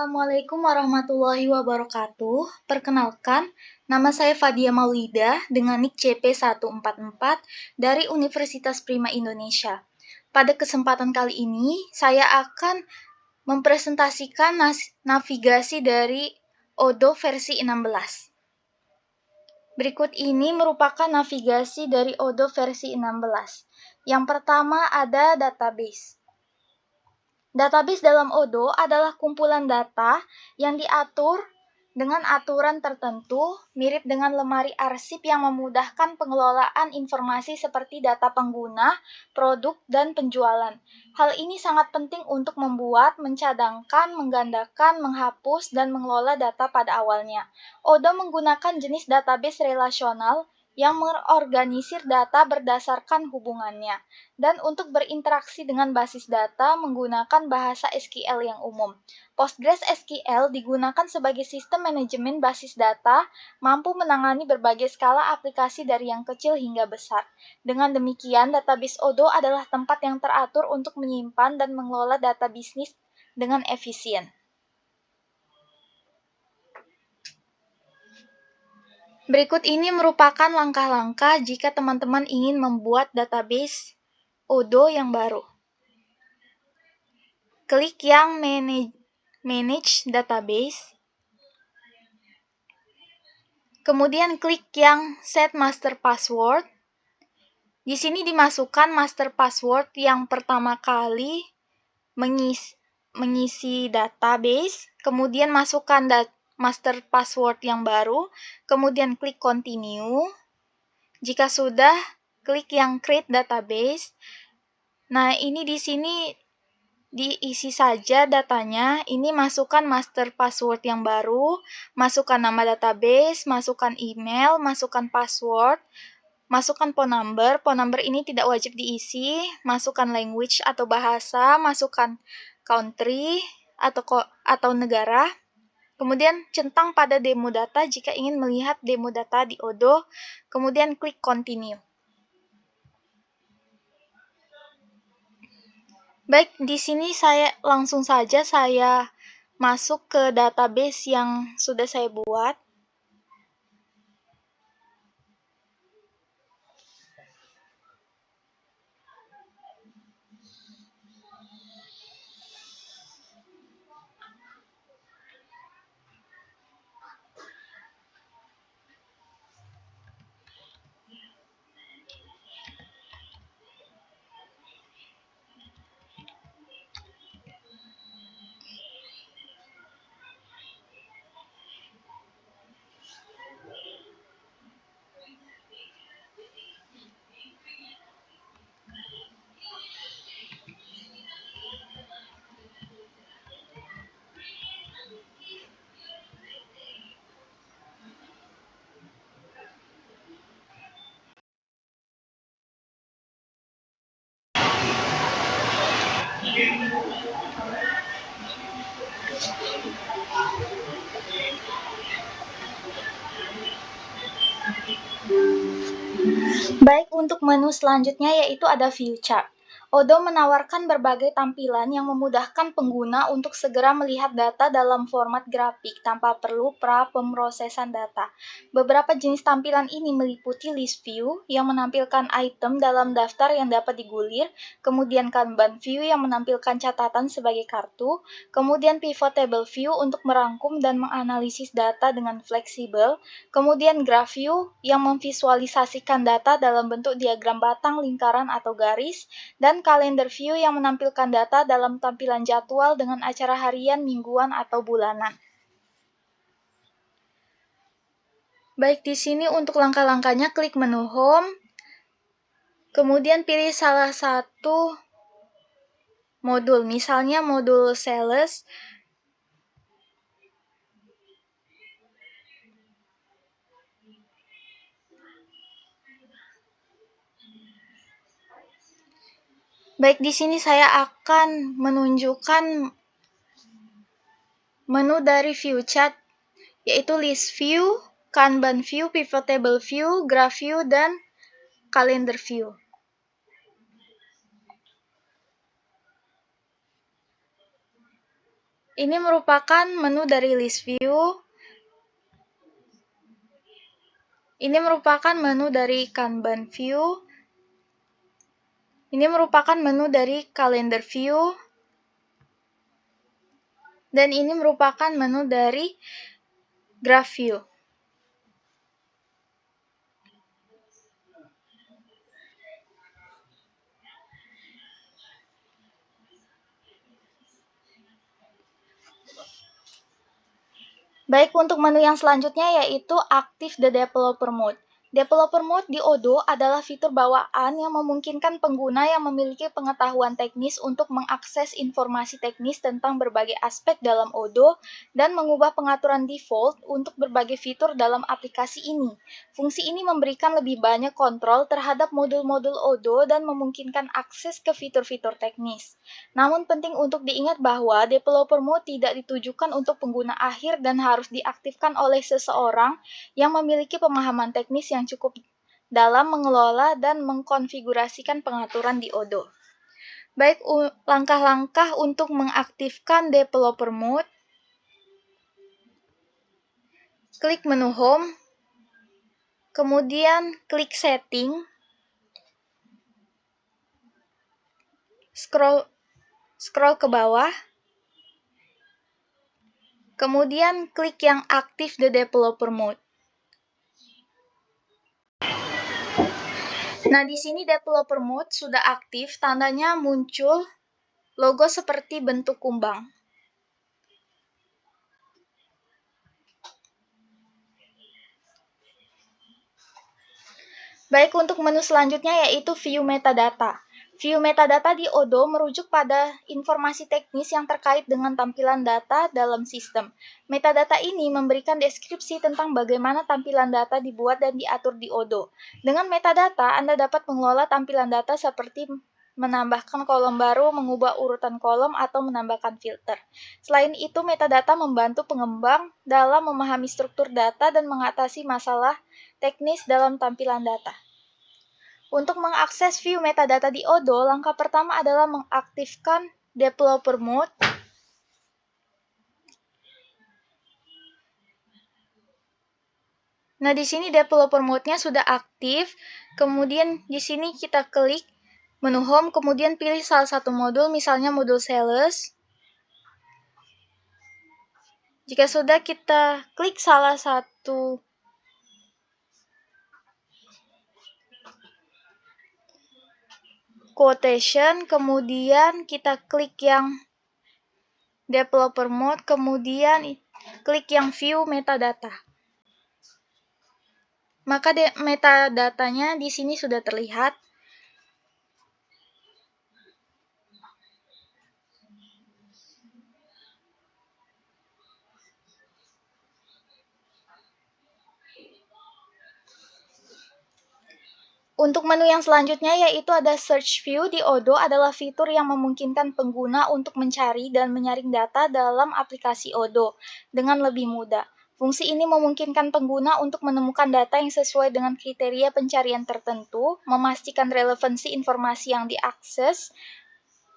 Assalamualaikum warahmatullahi wabarakatuh. Perkenalkan, nama saya Fadia Maulidah dengan NIK CP144 dari Universitas Prima Indonesia. Pada kesempatan kali ini, saya akan mempresentasikan navigasi dari Odoo versi 16. Berikut ini merupakan navigasi dari Odoo versi 16. Yang pertama ada database. Database dalam Odoo adalah kumpulan data yang diatur dengan aturan tertentu, mirip dengan lemari arsip yang memudahkan pengelolaan informasi seperti data pengguna, produk, dan penjualan. Hal ini sangat penting untuk membuat, mencadangkan, menggandakan, menghapus, dan mengelola data pada awalnya. Odoo menggunakan jenis database relasional yang mengorganisir data berdasarkan hubungannya, dan untuk berinteraksi dengan basis data menggunakan bahasa SQL yang umum. PostgreSQL digunakan sebagai sistem manajemen basis data, mampu menangani berbagai skala aplikasi dari yang kecil hingga besar. Dengan demikian, database Odoo adalah tempat yang teratur untuk menyimpan dan mengelola data bisnis dengan efisien. Berikut ini merupakan langkah-langkah jika teman-teman ingin membuat database Odoo yang baru. Klik yang Manage Database. Kemudian klik yang Set Master Password. Di sini dimasukkan master password yang pertama kali mengisi database, kemudian masukkan master password yang baru, kemudian klik Continue. Jika sudah, klik yang Create Database. Nah, ini di sini diisi saja datanya. Ini masukkan master password yang baru, masukkan nama database, masukkan email, masukkan password, masukkan phone number. Phone number ini tidak wajib diisi. Masukkan language atau bahasa, masukkan country atau negara. Kemudian centang pada demo data jika ingin melihat demo data di Odoo. Kemudian klik continue. Baik, di sini saya langsung saja masuk ke database yang sudah saya buat. Baik, untuk menu selanjutnya yaitu ada View Chart. Odoo menawarkan berbagai tampilan yang memudahkan pengguna untuk segera melihat data dalam format grafik tanpa perlu pra-pemrosesan data. Beberapa jenis tampilan ini meliputi List View yang menampilkan item dalam daftar yang dapat digulir, kemudian Kanban View yang menampilkan catatan sebagai kartu, kemudian Pivot Table View untuk merangkum dan menganalisis data dengan fleksibel, kemudian Graph View yang memvisualisasikan data dalam bentuk diagram batang, lingkaran, atau garis, dan Calendar View yang menampilkan data dalam tampilan jadwal dengan acara harian, mingguan, atau bulanan. Baik, di sini untuk langkah-langkahnya klik menu Home, kemudian pilih salah satu modul, misalnya modul Sales. Baik, di sini saya akan menunjukkan menu dari View Chart, yaitu List View, Kanban View, Pivot Table View, Graph View, dan Calendar View. Ini merupakan menu dari list view. Ini merupakan menu dari Kanban view. Ini merupakan menu dari Calendar view. Dan ini merupakan menu dari Graph view. Baik, untuk menu yang selanjutnya yaitu Active the Developer Mode. Developer Mode di Odoo adalah fitur bawaan yang memungkinkan pengguna yang memiliki pengetahuan teknis untuk mengakses informasi teknis tentang berbagai aspek dalam Odoo dan mengubah pengaturan default untuk berbagai fitur dalam aplikasi ini. Fungsi ini memberikan lebih banyak kontrol terhadap modul-modul Odoo dan memungkinkan akses ke fitur-fitur teknis. Namun penting untuk diingat bahwa Developer Mode tidak ditujukan untuk pengguna akhir dan harus diaktifkan oleh seseorang yang memiliki pemahaman teknis yang cukup dalam mengelola dan mengkonfigurasikan pengaturan di Odoo. Baik, langkah-langkah untuk mengaktifkan Developer Mode. Klik menu Home, kemudian klik Setting, scroll ke bawah, kemudian klik yang Active the Developer Mode. Nah, di sini Developer Mode sudah aktif, tandanya muncul logo seperti bentuk kumbang. Baik, untuk menu selanjutnya yaitu View Metadata. View metadata di Odoo merujuk pada informasi teknis yang terkait dengan tampilan data dalam sistem. Metadata ini memberikan deskripsi tentang bagaimana tampilan data dibuat dan diatur di Odoo. Dengan metadata, Anda dapat mengelola tampilan data seperti menambahkan kolom baru, mengubah urutan kolom, atau menambahkan filter. Selain itu, metadata membantu pengembang dalam memahami struktur data dan mengatasi masalah teknis dalam tampilan data. Untuk mengakses view metadata di Odoo, langkah pertama adalah mengaktifkan Developer Mode. Nah, di sini Developer Mode-nya sudah aktif. Kemudian di sini kita klik menu Home, kemudian pilih salah satu modul, misalnya modul Sales. Jika sudah, kita klik salah satu quotation, kemudian kita klik yang Developer Mode, kemudian klik yang View Metadata. Maka metadatanya di sini sudah terlihat. Untuk menu yang selanjutnya yaitu ada Search View di Odoo adalah fitur yang memungkinkan pengguna untuk mencari dan menyaring data dalam aplikasi Odoo dengan lebih mudah. Fungsi ini memungkinkan pengguna untuk menemukan data yang sesuai dengan kriteria pencarian tertentu, memastikan relevansi informasi yang diakses.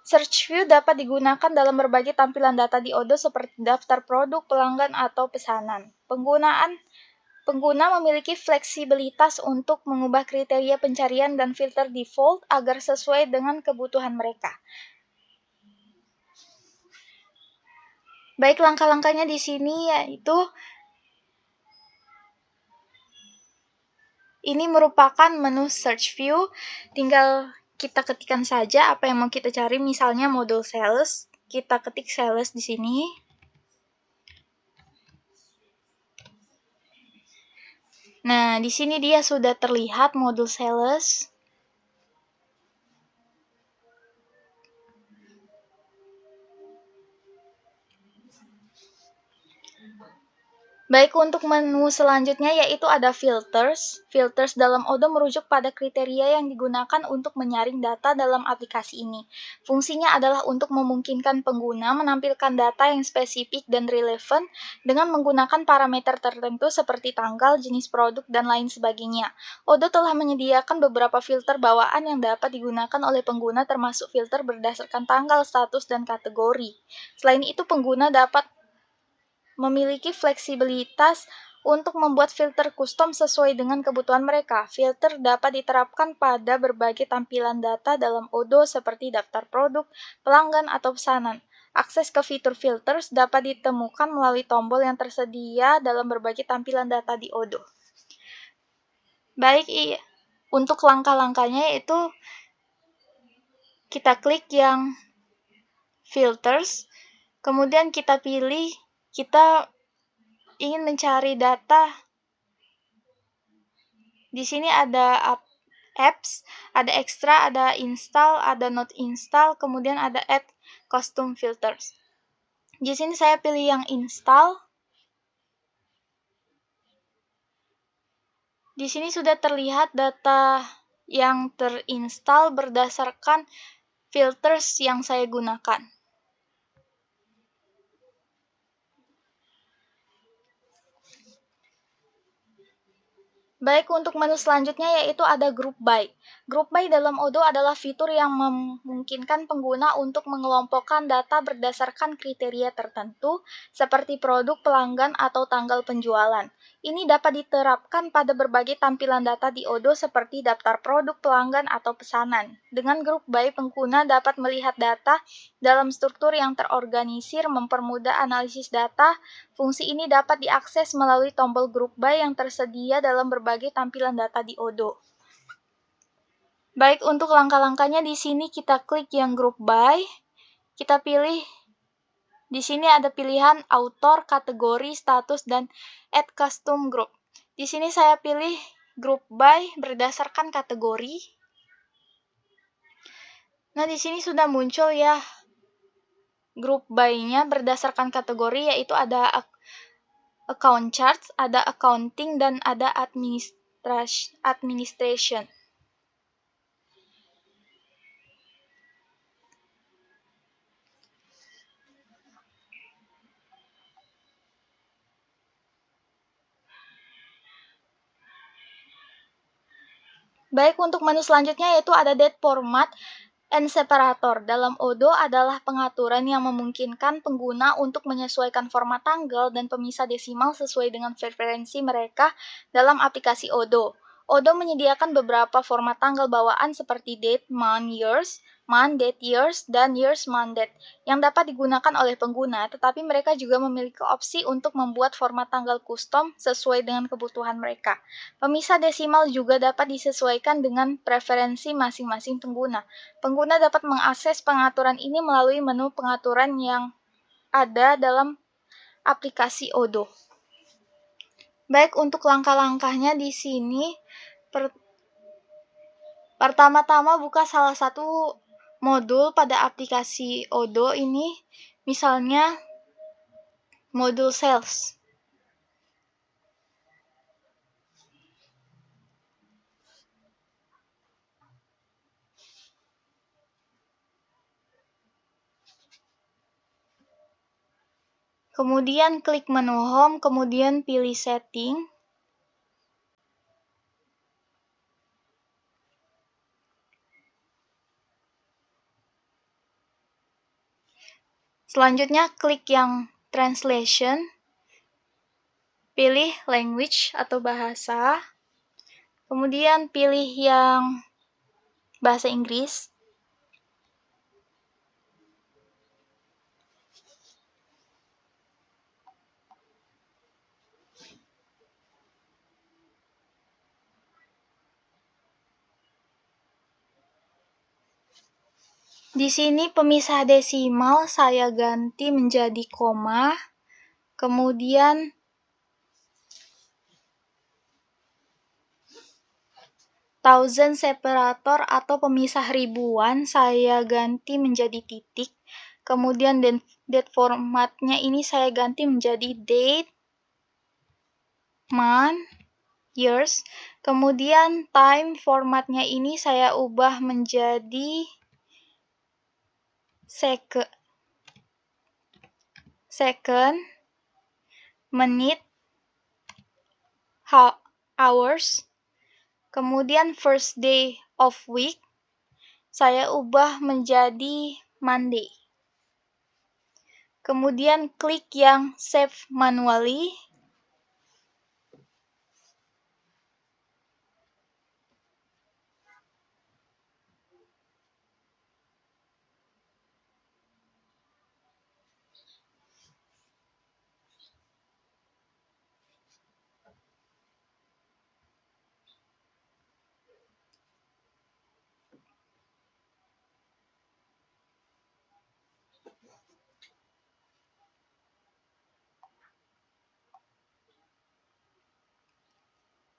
Search View dapat digunakan dalam berbagai tampilan data di Odoo seperti daftar produk, pelanggan, atau pesanan. Pengguna memiliki fleksibilitas untuk mengubah kriteria pencarian dan filter default agar sesuai dengan kebutuhan mereka. Baik, langkah-langkahnya di sini yaitu ini merupakan menu search view. Tinggal kita ketikkan saja apa yang mau kita cari, misalnya modul sales. Kita ketik sales di sini. Nah, di sini dia sudah terlihat modul sales. Baik, untuk menu selanjutnya yaitu ada filters. Filters dalam Odoo merujuk pada kriteria yang digunakan untuk menyaring data dalam aplikasi ini. Fungsinya adalah untuk memungkinkan pengguna menampilkan data yang spesifik dan relevan dengan menggunakan parameter tertentu seperti tanggal, jenis produk, dan lain sebagainya. Odoo telah menyediakan beberapa filter bawaan yang dapat digunakan oleh pengguna, termasuk filter berdasarkan tanggal, status, dan kategori. Selain itu, pengguna dapat memiliki fleksibilitas untuk membuat filter custom sesuai dengan kebutuhan mereka. Filter dapat diterapkan pada berbagai tampilan data dalam Odoo seperti daftar produk, pelanggan, atau pesanan. Akses ke fitur filters dapat ditemukan melalui tombol yang tersedia dalam berbagai tampilan data di Odoo. Baik, untuk langkah-langkahnya yaitu kita klik yang filters, kemudian kita pilih kita ingin mencari data. Di sini ada apps, ada extra, ada install, ada not install, kemudian ada add custom filters. Di sini saya pilih yang install. Di sini sudah terlihat data yang terinstall berdasarkan filters yang saya gunakan. Baik, untuk menu selanjutnya yaitu ada Group By. Group By dalam Odoo adalah fitur yang memungkinkan pengguna untuk mengelompokkan data berdasarkan kriteria tertentu, seperti produk, pelanggan, atau tanggal penjualan. Ini dapat diterapkan pada berbagai tampilan data di Odoo seperti daftar produk, pelanggan, atau pesanan. Dengan Group By, pengguna dapat melihat data dalam struktur yang terorganisir, mempermudah analisis data. Fungsi ini dapat diakses melalui tombol Group By yang tersedia dalam berbagai tampilan data di Odoo. Baik, untuk langkah-langkahnya di sini kita klik yang Group By, kita pilih di sini ada pilihan author, kategori, status, dan add custom group. Di sini saya pilih Group By berdasarkan kategori. Nah, di sini sudah muncul ya Group By-nya berdasarkan kategori, yaitu ada account charts, ada accounting, dan ada administration. Baik, untuk menu selanjutnya yaitu ada date format and separator. Dalam Odoo adalah pengaturan yang memungkinkan pengguna untuk menyesuaikan format tanggal dan pemisah desimal sesuai dengan preferensi mereka dalam aplikasi Odoo. Odoo menyediakan beberapa format tanggal bawaan seperti date, month, date, years, dan years, month, date yang dapat digunakan oleh pengguna, tetapi mereka juga memiliki opsi untuk membuat format tanggal custom sesuai dengan kebutuhan mereka. Pemisah desimal juga dapat disesuaikan dengan preferensi masing-masing pengguna. Pengguna dapat mengakses pengaturan ini melalui menu pengaturan yang ada dalam aplikasi Odoo. Baik, untuk langkah-langkahnya di sini, pertama-tama buka salah satu modul pada aplikasi Odoo ini, misalnya modul sales. Kemudian klik menu home, kemudian pilih setting. Selanjutnya klik yang translation. Pilih language atau bahasa. Kemudian pilih yang bahasa Inggris. Di sini pemisah desimal saya ganti menjadi koma. Kemudian thousand separator atau pemisah ribuan saya ganti menjadi titik. Kemudian date formatnya ini saya ganti menjadi date. month, years. Kemudian time formatnya ini saya ubah menjadi second, menit, hours. Kemudian first day of week saya ubah menjadi Monday. Kemudian klik yang save manually.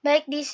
Baik, di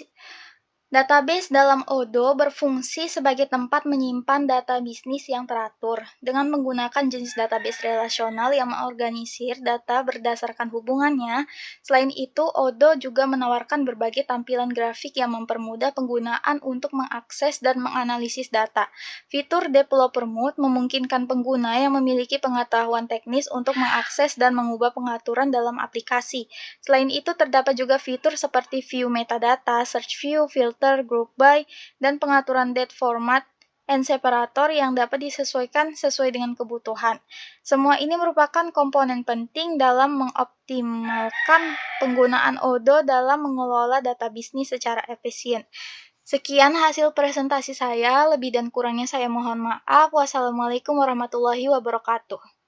database dalam Odoo berfungsi sebagai tempat menyimpan data bisnis yang teratur dengan menggunakan jenis database relasional yang mengorganisir data berdasarkan hubungannya. Selain itu, Odoo juga menawarkan berbagai tampilan grafik yang mempermudah penggunaan untuk mengakses dan menganalisis data. Fitur Developer Mode memungkinkan pengguna yang memiliki pengetahuan teknis untuk mengakses dan mengubah pengaturan dalam aplikasi. Selain itu, terdapat juga fitur seperti view metadata, search view, filter, group by, dan pengaturan date format and separator yang dapat disesuaikan sesuai dengan kebutuhan. Semua ini merupakan komponen penting dalam mengoptimalkan penggunaan Odoo dalam mengelola data bisnis secara efisien. Sekian hasil presentasi saya, lebih dan kurangnya saya mohon maaf. Wassalamualaikum warahmatullahi wabarakatuh.